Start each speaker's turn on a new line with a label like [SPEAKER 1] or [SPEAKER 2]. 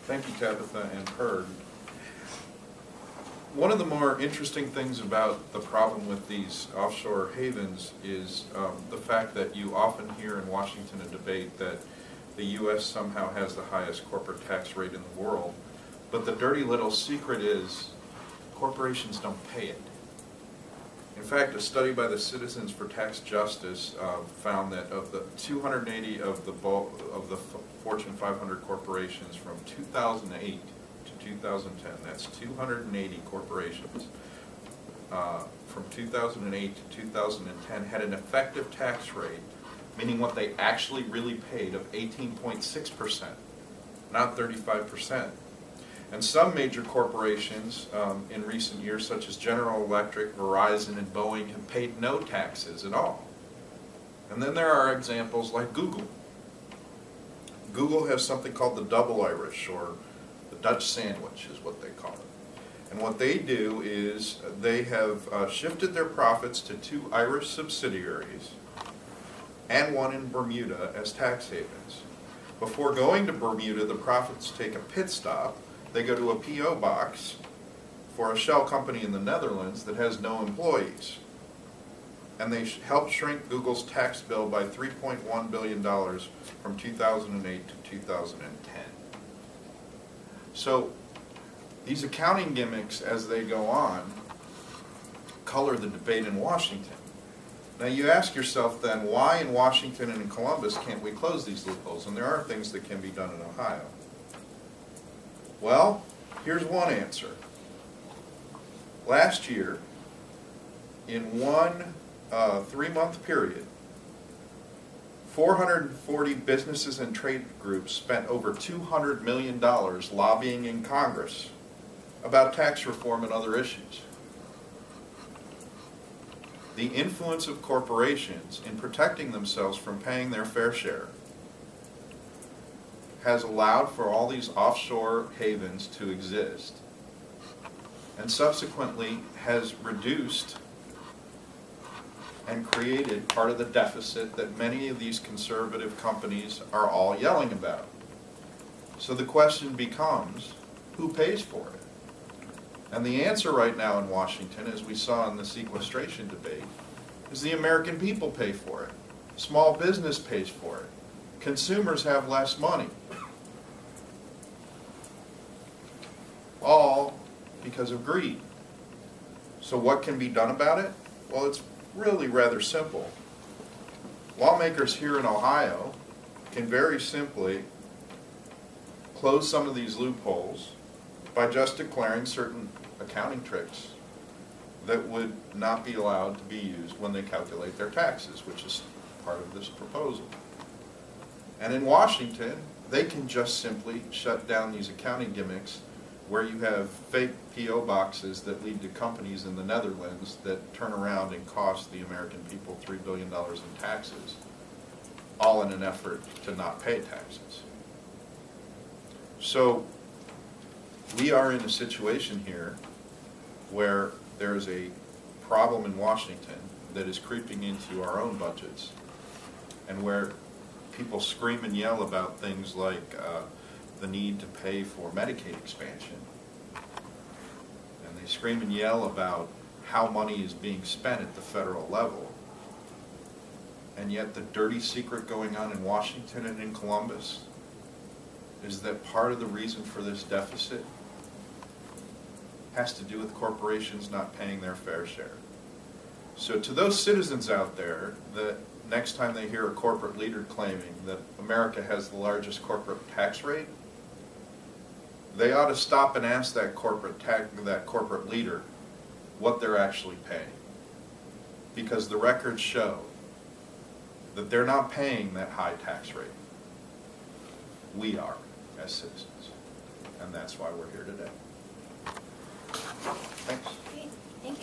[SPEAKER 1] Thank you, Tabitha and PIRG. One of the more interesting things about the problem with these offshore havens is the fact that you often hear in Washington a debate that the U.S. somehow has the highest corporate tax rate in the world, but the dirty little secret is corporations don't pay it. In fact, a study by the Citizens for Tax Justice found that of the 280 of the Fortune 500 corporations from 2008 to 2010, that's 280 corporations from 2008 to 2010 had an effective tax rate, meaning what they actually really paid, of 18.6%, not 35%. And some major corporations in recent years, such as General Electric, Verizon, and Boeing, have paid no taxes at all. And then there are examples like Google. Google has something called the double Irish, or the Dutch sandwich is what they call it. And what they do is they have shifted their profits to 2 Irish subsidiaries and 1 in Bermuda as tax havens. Before going to Bermuda, the profits take a pit stop. They go to a P.O. box for a shell company in the Netherlands that has no employees. And they help shrink Google's tax bill by $3.1 billion from 2008 to 2010. So these accounting gimmicks, as they go on, color the debate in Washington. Now you ask yourself then, why in Washington and in Columbus can't we close these loopholes? And there are things that can be done in Ohio. Well, here's one answer. Last year, in one 3-month period, 440 businesses and trade groups spent over $200 million lobbying in Congress about tax reform and other issues. The influence of corporations in protecting themselves from paying their fair share has allowed for all these offshore havens to exist, and subsequently has reduced and created part of the deficit that many of these conservative companies are all yelling about. So the question becomes, who pays for it? And the answer right now in Washington, as we saw in the sequestration debate, is the American people pay for it. Small business pays for it. Consumers have less money. All because of greed. So what can be done about it? Well, it's really rather simple. Lawmakers here in Ohio can very simply close some of these loopholes by just declaring certain accounting tricks that would not be allowed to be used when they calculate their taxes, which is part of this proposal. And in Washington, they can just simply shut down these accounting gimmicks where you have fake P.O. boxes that lead to companies in the Netherlands that turn around and cost the American people $3 billion in taxes, all in an effort to not pay taxes. So we are in a situation here where there is a problem in Washington that is creeping into our own budgets, and where people scream and yell about things like the need to pay for Medicaid expansion, and they scream and yell about how money is being spent at the federal level, and yet the dirty secret going on in Washington and in Columbus is that part of the reason for this deficit has to do with corporations not paying their fair share. So to those citizens out there that next time they hear a corporate leader claiming that America has the largest corporate tax rate, they ought to stop and ask that corporate leader what they're actually paying. Because the records show that they're not paying that high tax rate. We are, as citizens. And that's why we're here today. Thanks.
[SPEAKER 2] Great. Thank you.